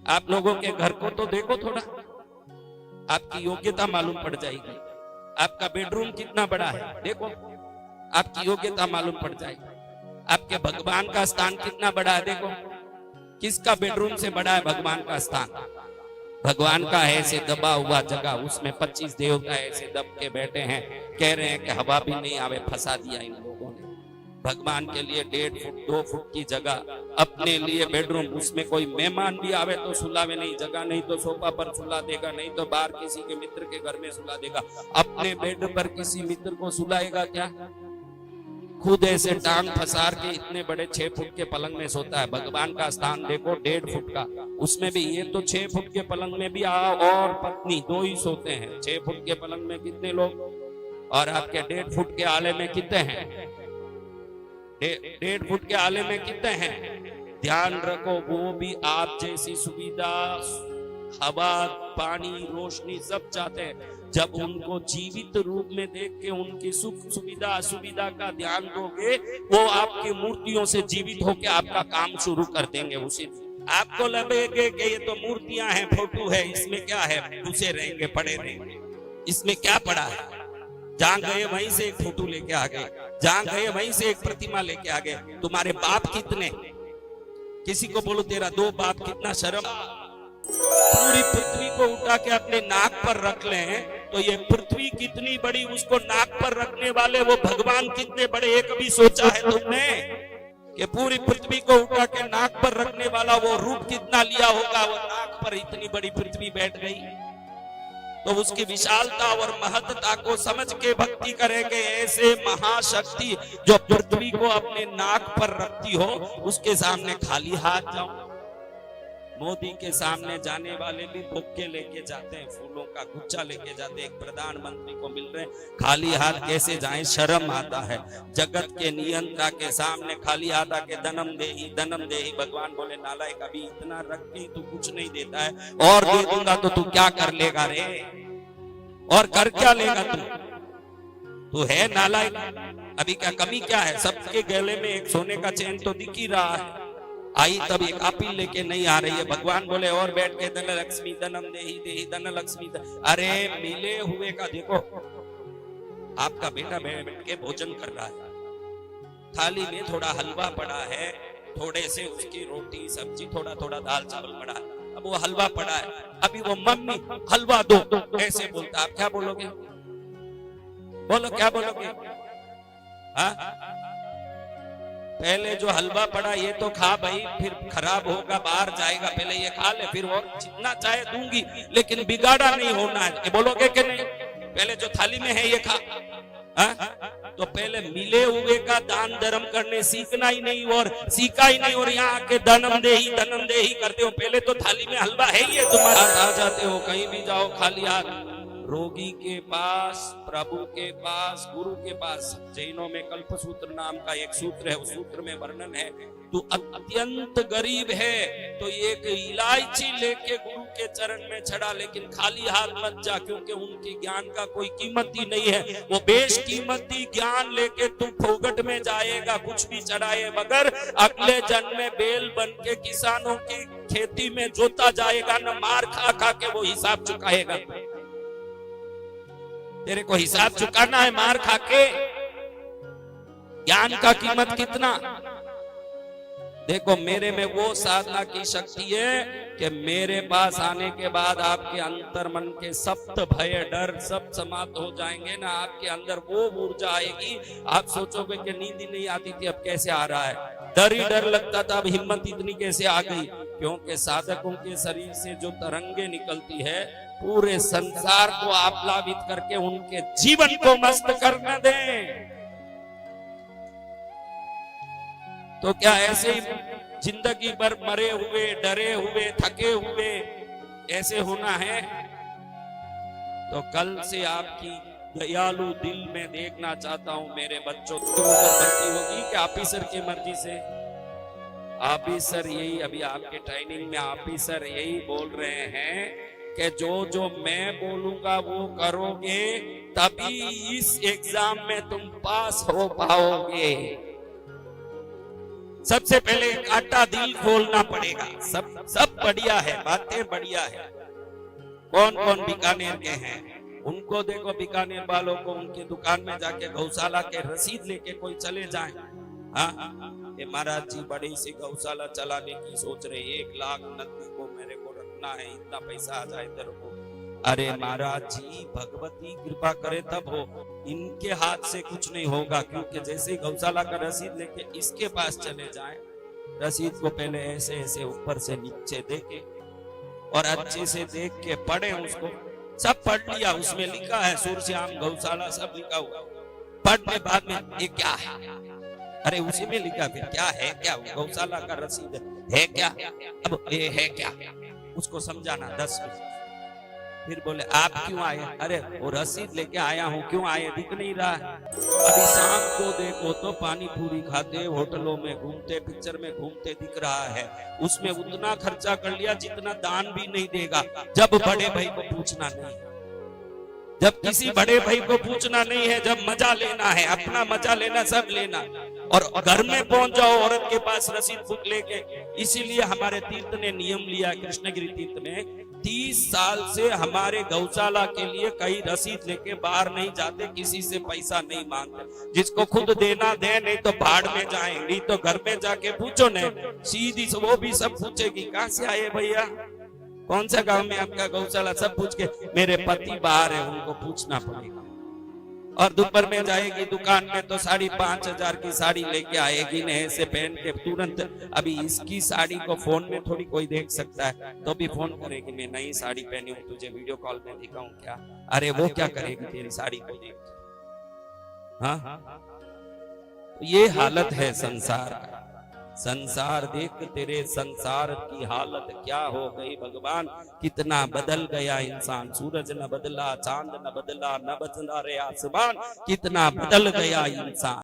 आप लोगों के घर को तो देखो थोड़ा, आपकी योग्यता मालूम पड़ जाएगी। आपका बेडरूम कितना बड़ा है देखो, आपकी योग्यता मालूम पड़ जाएगी। आपके भगवान का स्थान कितना बड़ा है देखो, किसका बेडरूम से बड़ा है भगवान का स्थान? भगवान का है ऐसे दबा हुआ जगह, उसमें 25 देवता ऐसे दब के बैठे हैं, कह रहे हैं कि हवा भी नहीं आवे, फंसा दिया इन लोगों ने। भगवान के लिए 1.5 फुट 2 फुट की जगह, अपने लिए बेडरूम, उसमें कोई मेहमान भी आवे तो सुलावे नहीं, जगह नहीं तो सोफा पर सुला देगा, नहीं तो बाहर किसी के मित्र के घर में सुला देगा। अपने बेड पर किसी मित्र को सुलाएगा क्या? खुद ऐसे टांग फसार के इतने बड़े 6 फुट के पलंग में सोता है। भगवान का स्थान देखो 1.5 फुट का, उसमें भी ये तो 6 फुट के पलंग में भी और पत्नी 2 ही सोते हैं। 6 फुट के पलंग में कितने लोग, और आपके 1.5 फुट के आले में कितने हैं? 1.5 फुट के आले में कितने हैं? ध्यान रखो, वो भी आप जैसी सुविधा, हवा, पानी, रोशनी सब चाहते हैं। जब उनको जीवित रूप में देख के उनकी सुख सुविधा असुविधा का ध्यान दोगे, वो आपकी मूर्तियों से जीवित होकर आपका काम शुरू कर देंगे। उसी आपको लगेगा कि ये तो मूर्तियां हैं, फोटो है, इसमें क्या है, घुसे रहेंगे, पड़े रहेंगे, इसमें क्या पड़ा है? जहां गए वहीं से एक फोटो लेके आ गए, जहां गए वहीं से एक प्रतिमा लेके आ गए। तुम्हारे बाप कितने, किसी को बोलो तेरा 2 बाप, कितना शर्म। पूरी पृथ्वी को उठा के अपने नाक पर रख लें तो ये पृथ्वी कितनी बड़ी, उसको नाक पर रखने वाले वो भगवान कितने बड़े। ये कभी सोचा है तुमने कि पूरी पृथ्वी को उठा के नाक पर रखने वाला वो रूप कितना लिया होगा? वो नाक पर इतनी बड़ी पृथ्वी बैठ गई तो उसकी विशालता और महत्ता को समझ के भक्ति करेंगे। ऐसे महाशक्ति जो पृथ्वी को अपने नाक पर रखती हो, उसके सामने खाली हाथ जाओ। मोदी के सामने जाने वाले भी बुक्के लेके जाते हैं, फूलों का गुच्छा लेके जाते हैं। एक प्रधानमंत्री को मिल रहे खाली हाथ कैसे जाएं, शर्म आता है। जगत के नियंता के सामने खाली हाथ आके दनम दे ही। भगवान बोले नालायक, अभी इतना रख के तू कुछ नहीं देता है, और दे दूंगा तो तू क्या कर लेगा रे, और कर क्या लेगा तू है नालायक। अभी क्या कमी क्या है? सबके गले में एक सोने का चैन तो दिख ही रहा है। आई तब एक आपी लेके नहीं आ रही है। भगवान बोले और बैठ के धन लक्ष्मी धनम देही धन लक्ष्मी। अरे मिले हुए का देखो, आपका बेटा बैठ के भोजन कर रहा है, थाली में थोड़ा हलवा पड़ा है, थोड़े से उसकी रोटी सब्जी, थोड़ा थोड़ा दाल चावल पड़ा है। अब वो हलवा पड़ा है, अभी वो मम्मी हलवा दो ऐसे बोलता, आप क्या बोलोगे? बोलो क्या बोलोगे? हाँ, पहले जो हलवा पड़ा ये तो खा भाई, फिर खराब होगा, बाहर जाएगा, पहले ये खा ले, फिर और जितना चाहे दूंगी, लेकिन बिगाड़ा नहीं होना है। ये बोलोगे कि नहीं? पहले जो थाली में है ये खा। तो पहले मिले हुए का दान धर्म करने सीखना ही नहीं, और सीखा ही नहीं, और यहाँ आके धनम दे ही करते हो। पहले तो थाली में हलवा है ही है, तुम्हारा आ जाते हो, कहीं भी जाओ खाली हाथ। रोगी के पास, प्रभु के पास, गुरु के पास। जैनों में कल्पसूत्र नाम का एक सूत्र है, उस सूत्र में वर्णन है, तू अत्यंत गरीब है तो एक इलायची लेके गुरु के चरण में चढ़ा, लेकिन खाली हाथ मत जा, क्योंकि उनके ज्ञान का कोई कीमत ही नहीं है। वो बेशकीमती ज्ञान लेके तू फोगट में जाएगा, कुछ भी चढ़ाए, मगर अगले जन्म में बेल बन के किसानों की खेती में जोता जाएगा, न मार खा खा के वो हिसाब चुकाएगा। तेरे को हिसाब चुकाना है मार खा के। ज्ञान का कीमत कितना? देखो मेरे में वो साधना की शक्ति है कि मेरे पास आने के बाद आपके अंतर मन के सप्त भय डर सब समाप्त हो जाएंगे ना। आपके अंदर वो ऊर्जा आएगी, आप सोचोगे कि नींद ही नहीं आती थी, अब कैसे आ रहा है। डर ही डर लगता था, अब हिम्मत इतनी कैसे आ गई? क्योंकि साधकों के शरीर से जो तरंगे निकलती है, पूरे संसार को आप्लावित करके उनके जीवन को मस्त करने दें। तो क्या ऐसे ही जिंदगी भर मरे हुए, डरे हुए, थके हुए ऐसे होना है? तो कल से आपकी दयालु दिल में देखना चाहता हूं मेरे बच्चों को। भक्ति होगी कि ऑफिसर की मर्जी से? ऑफिसर यही, अभी आपके ट्रेनिंग में ऑफिसर यही बोल रहे हैं कि जो जो मैं बोलूंगा वो करोगे, तभी इस एग्जाम में तुम पास हो पाओगे। सबसे पहले काटा दिल खोलना पड़ेगा। सब सब बढ़िया है, बातें बढ़िया है। कौन कौन बीकानेर के हैं उनको देखो, बीकानेर वालों को उनकी दुकान में जाके गौशाला के रसीद लेके कोई चले जाए। हाँ, ये महाराज जी बड़ी सी गौशाला चलाने की सोच रहे, 1 लाख नंदी को मेरे को रखना है, इतना पैसा आ जाए तेरे को। अरे महाराज जी भगवती कृपा करे तब हो, इनके हाथ से कुछ नहीं होगा। क्योंकि जैसे ही गौशाला का रसीद लेके इसके पास चले जाएं, रसीद को पहले ऐसे ऐसे ऊपर से नीचे देके और अच्छे से देख के पढ़े उसको। सब पढ़ लिया, उसमें लिखा है सूरश्याम गौशाला, सब लिखा हुआ। पढ़ने बाद में ये क्या है, अरे उसी में लिखा, फिर क्या है, क्या गौशाला का रसीद है क्या, अब ये है क्या, उसको समझाना 10 मिनट। फिर बोले आप क्यों आए, अरे वो रसीद लेके आया हूँ, क्यों आए दिख नहीं रहा है। अभी शाम को देखो तो पानी पूरी खाते, होटलों में घूमते, पिक्चर में घूमते दिख रहा है। उसमें उतना खर्चा कर लिया जितना दान भी नहीं देगा। जब बड़े भाई को पूछना नहीं, जब किसी बड़े भाई को पूछना नहीं है, जब मजा लेना है, अपना मजा लेना, सब लेना, और घर में पहुंच जाओ औरत के पास रसीद बुक लेके। इसीलिए हमारे तीर्थ ने नियम लिया, कृष्णगिरी तीर्थ में 30 साल से हमारे गौशाला के लिए कई रसीद लेके बाहर नहीं जाते, किसी से पैसा नहीं मांगते। जिसको खुद देना दे, नहीं तो बाढ़ में जाए, नहीं तो घर में जाके पूछो न, सीधी वो भी सब पूछेगी कहां से आए भैया, कौन सा गांव में आपका गौशाला, सब पूछ के मेरे पति बाहर है, उनको पूछना पड़ेगा। और दोपहर में जाएगी दुकान में तो 5,500 की साड़ी लेके आएगी, नए से पहन के तुरंत। अभी इसकी साड़ी को फोन में थोड़ी कोई देख सकता है, तो भी फोन करेगी मैं नई साड़ी पहनी हूँ, तुझे वीडियो कॉल में दिखाऊं क्या। अरे वो क्या करेगी तेरी साड़ी को देख। हाँ, ये हालत है संसार का। संसार देख तेरे संसार की हालत क्या हो गई भगवान, कितना बदल गया इंसान। सूरज न बदला, चांद न बदला, न बदला रे आसमान, कितना बदल गया इंसान।